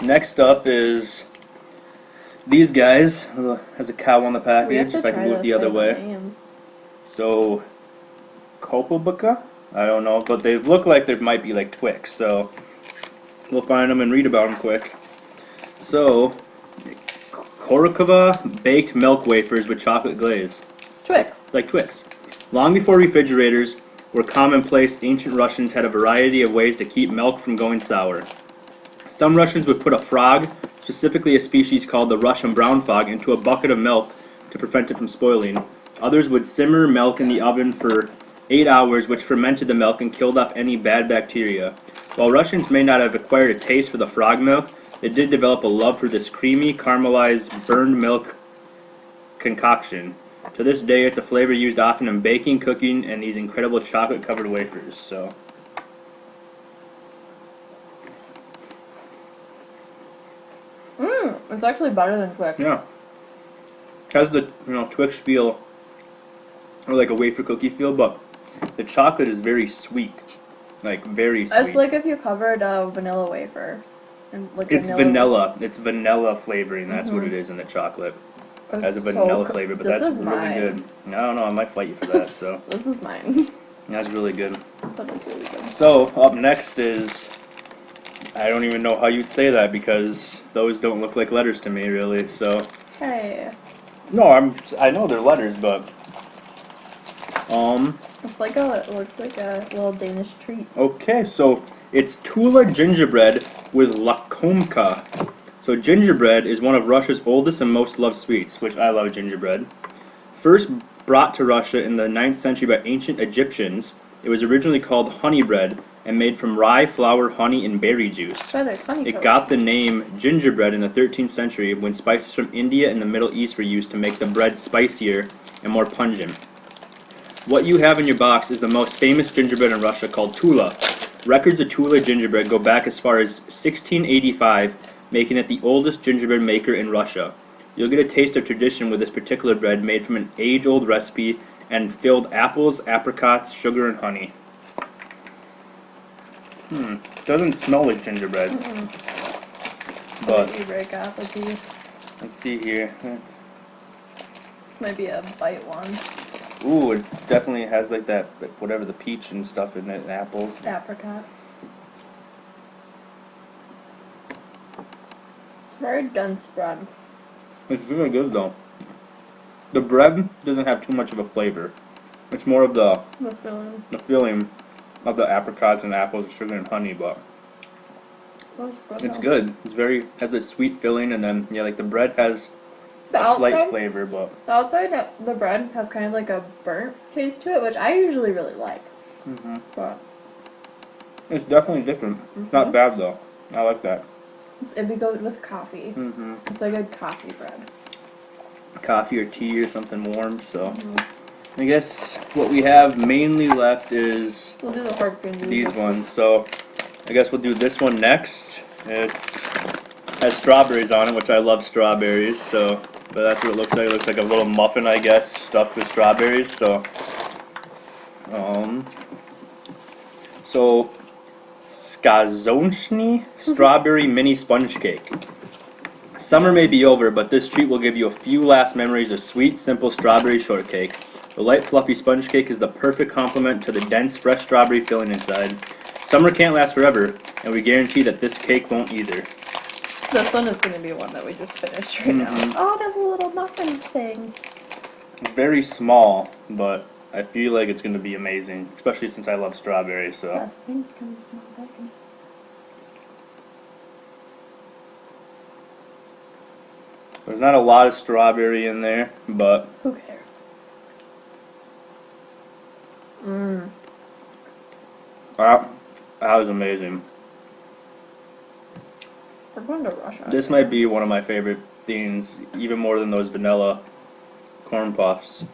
Next up is these guys. Has a cow on the We have package. to If I try can move this the other thing way. name. So, Copobuca? I don't know, but they look like they might be like Twix. So, we'll find them and read about them quick. So, Korokova baked milk wafers with chocolate glaze. Twix. Like Twix. Long before refrigerators were commonplace, ancient Russians had a variety of ways to keep milk from going sour. Some Russians would put a frog, specifically a species called the Russian brown frog, into a bucket of milk to prevent it from spoiling. Others would simmer milk in the oven for 8 hours, which fermented the milk and killed off any bad bacteria. While Russians may not have acquired a taste for the frog milk, they did develop a love for this creamy, caramelized, burned milk concoction. To this day, it's a flavor used often in baking, cooking, and these incredible chocolate-covered wafers. So, It's actually better than Twix. yeah, has the Twix feel or like a wafer cookie feel, but the chocolate is very sweet, like very sweet. It's like if you covered a vanilla wafer. And like It's vanilla. It's vanilla flavoring. That's what it is in the chocolate. It has a vanilla flavor, but this that's is really mine. good. I don't know. I might fight you for that. So This is mine. that's really good. But it's really good. So up next is, I don't even know how you'd say that because those don't look like letters to me really. So Hey. no, I know they're letters, but It looks like a little Danish treat. okay. So it's Tula gingerbread with lakomka. So gingerbread is one of Russia's oldest and most loved sweets, which I love gingerbread. First brought to Russia in the 9th century by ancient Egyptians, it was originally called honey bread and made from rye, flour, honey, and berry juice. Oh, there's honeycomb. It got the name gingerbread in the 13th century when spices from India and the Middle East were used to make the bread spicier and more pungent. What you have in your box is the most famous gingerbread in Russia called Tula. Records of Tula gingerbread go back as far as 1685, making it the oldest gingerbread maker in Russia. You'll get a taste of tradition with this particular bread made from an age-old recipe and filled apples, apricots, sugar, and honey. Doesn't smell like gingerbread. But you break off a piece. let's see here. This might be a bite one. Ooh, it definitely has like that, whatever, the peach and stuff in it, and apples. Apricot. Very dense bread. It's really good though. The bread doesn't have too much of a flavor. It's more of the filling of the apricots and apples, and sugar and honey, but it's good. It's has a sweet filling, and then yeah, like the bread has a slight flavor, but the outside of the bread has kind of like a burnt taste to it, which I usually really like. But it's definitely different. It's not bad though. I like that. it'd be good with coffee. It's like a coffee bread. Coffee or tea or something warm. So I guess what we have mainly left is We'll do the hard candy. these ones. So I guess we'll do this one next. It has strawberries on it, which I love strawberries. So, but that's what it looks like. It looks like a little muffin, I guess, stuffed with strawberries. So, skazonchny strawberry mini sponge cake. Summer may be over, but this treat will give you a few last memories of sweet, simple strawberry shortcake. The light, fluffy sponge cake is the perfect complement to the dense, fresh strawberry filling inside. Summer can't last forever, and we guarantee that this cake won't either. This one is going to be one that we just finished right now. Oh, there's a little muffin thing. It's very small, but I feel like it's going to be amazing, especially since I love strawberries. So. Yes, things come in small packages. There's not a lot of strawberry in there, but Who cares? that was amazing. We're going to Russia. This might be one of my favorite things, even more than those vanilla corn puffs.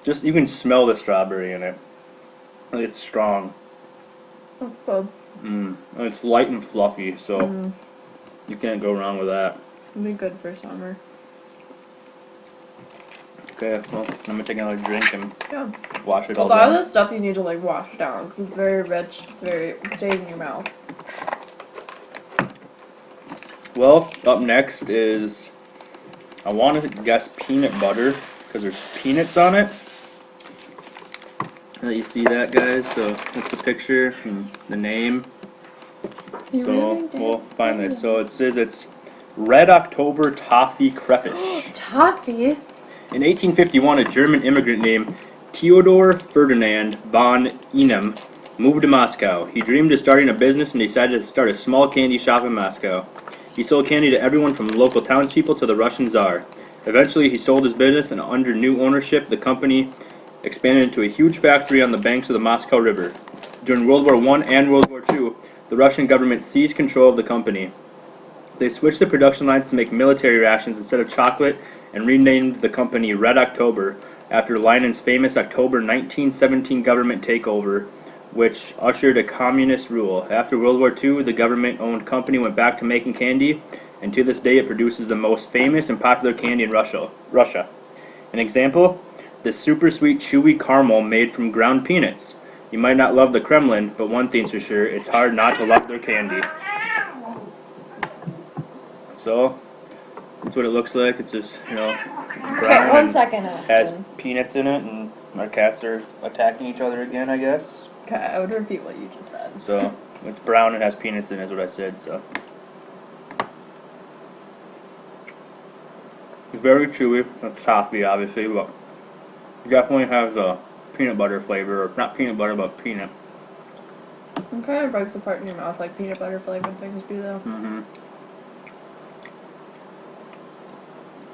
Just, you can smell the strawberry in it. It's strong. It's good. And it's light and fluffy, so you can't go wrong with that. It'll be good for summer. Okay, well, I'm gonna take another drink and Yeah. wash it A all lot of down. this stuff you need to like wash down because it's very rich. It stays in your mouth. Well, up next is, I want to guess peanut butter, because there's peanuts on it. You see that, guys? So that's the picture and the name. You So really did we'll find spell this. it. So it says it's Red October Toffee Crepish. Toffee? In 1851, a German immigrant named Theodor Ferdinand von Einem moved to Moscow. He dreamed of starting a business and decided to start a small candy shop in Moscow. He sold candy to everyone from local townspeople to the Russian Tsar. Eventually, he sold his business, and under new ownership, the company expanded into a huge factory on the banks of the Moscow River. During World War I and World War II, the Russian government seized control of the company. They switched the production lines to make military rations instead of chocolate and renamed the company Red October after Lenin's famous October 1917 government takeover, which ushered a communist rule. After World War II, the government-owned company went back to making candy, and to this day it produces the most famous and popular candy in Russia. An example, the super sweet chewy caramel made from ground peanuts. You might not love the Kremlin, but one thing's for sure, it's hard not to love their candy. So, that's what it looks like. It's just, brown. Okay, 1 and second, has Austin. peanuts in it, and our cats are attacking each other again, I guess. Okay, I would repeat what you just said. So, it's brown and has peanuts in it, is what I said, so. It's very chewy. It's toffee, obviously, but it definitely has a peanut butter flavor, or not peanut butter, but peanut. It kind of breaks apart in your mouth like peanut butter flavored things do, though. Mm-hmm.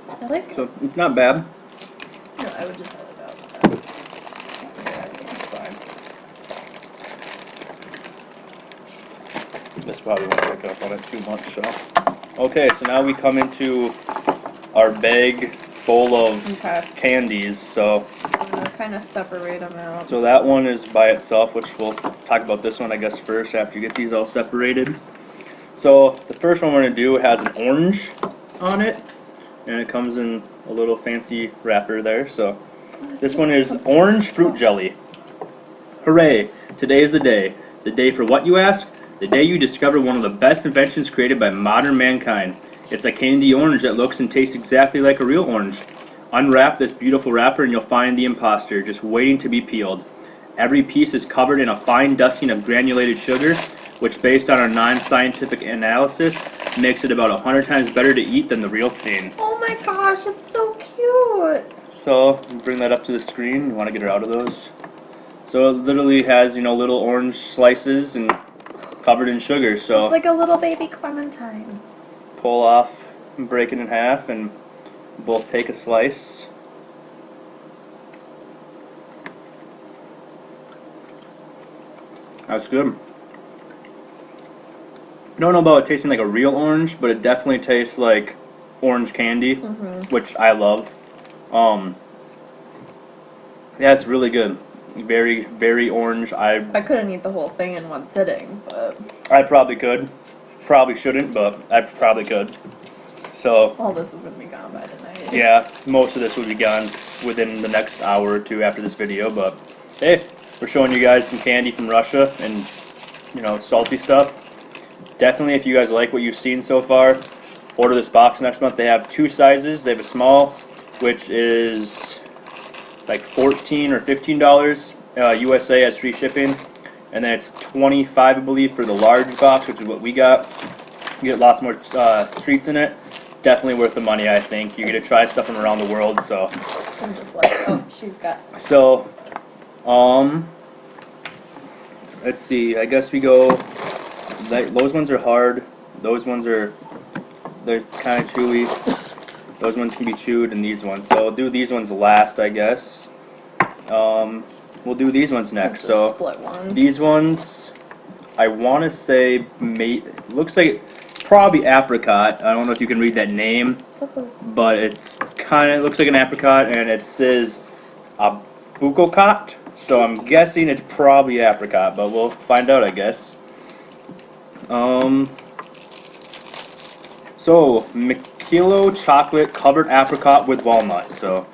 I like. So, it's not bad. No, I would just have it out. This probably won't pick up on it too much, so. Okay, so now we come into our bag full of Okay. candies, so. I'm gonna kind of separate them out. So that one is by itself, which we'll talk about this one, I guess, first after you get these all separated. So the first one we're going to do has an orange on it, and it comes in a little fancy wrapper there. So this one is orange fruit jelly. Hooray! Today is the day. The day for what, you ask? The day you discover one of the best inventions created by modern mankind. It's a candy orange that looks and tastes exactly like a real orange. Unwrap this beautiful wrapper and you'll find the imposter, just waiting to be peeled. Every piece is covered in a fine dusting of granulated sugar, which based on our non-scientific analysis, makes it about 100 times better to eat than the real thing. Oh my gosh, it's so cute! So, bring that up to the screen. You want to get her out of those? So it literally has, little orange slices and covered in sugar. So It's like a little baby clementine. pull off and break it in half and both take a slice. That's good. I don't know about it tasting like a real orange, but it definitely tastes like orange candy, which I love. Yeah, it's really good. Very, very orange. I couldn't eat the whole thing in one sitting, but I probably could. Probably shouldn't, but I probably could. So, all this is gonna be gone by tonight. yeah, most of this will be gone within the next hour or two after this video, but hey, we're showing you guys some candy from Russia and, salty stuff. Definitely, if you guys like what you've seen so far, order this box next month. They have two sizes. They have a small, which is like $14 or $15 USA as free shipping, and then it's $25, I believe, for the large box, which is what we got. You get lots more treats in it. Definitely worth the money, I think. You get to try stuff from around the world, so. I'm just like, oh, she's got. So, let's see. I guess we go. Those ones are hard. Those ones they're kind of chewy. Those ones can be chewed, and these ones. So I'll do these ones last, I guess. We'll do these ones next. Just So split one. these ones, I want to say, looks like probably apricot. I don't know if you can read that name, What's up with but it's looks like an apricot, and it says Apricot. So I'm guessing it's probably apricot, but we'll find out, I guess. So Mikilo chocolate covered apricot with walnut. So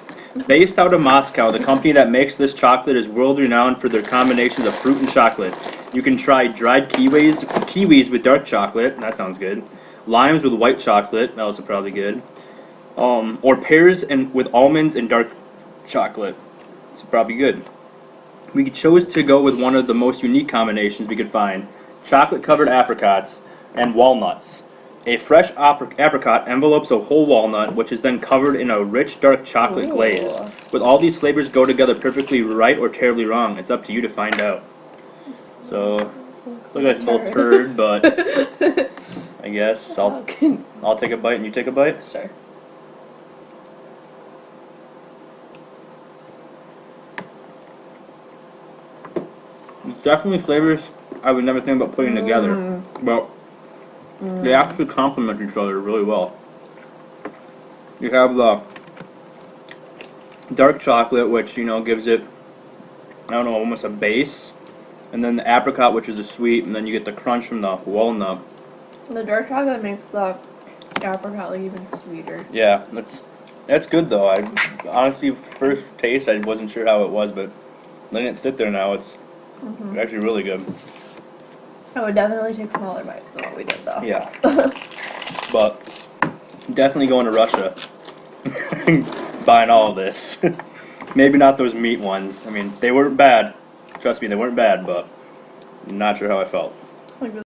based out of Moscow, the company that makes this chocolate is world renowned for their combinations of fruit and chocolate. You can try dried kiwis with dark chocolate. That sounds good. Limes with white chocolate, that was probably good. Or pears and with almonds and dark chocolate. It's probably good. We chose to go with one of the most unique combinations we could find: chocolate-covered apricots and walnuts. A fresh apricot envelopes a whole walnut, which is then covered in a rich, dark chocolate glaze. With all these flavors go together perfectly right or terribly wrong. It's up to you to find out. So, looks like a little turd, but I guess I'll take a bite and you take a bite. Sure. Definitely flavors I would never think about putting together, but they actually complement each other really well. You have the dark chocolate, which gives it, I don't know, almost a base, and then the apricot, which is a sweet, and then you get the crunch from the walnut. The dark chocolate makes the apricot like even sweeter. Yeah, that's good though. I honestly, first taste, I wasn't sure how it was, but letting it sit there now, it's actually really good. I would definitely take smaller bites than what we did though. Yeah. But definitely going to Russia, buying all of this. Maybe not those meat ones. I mean, they weren't bad. Trust me, they weren't bad, but I'm not sure how I felt. Like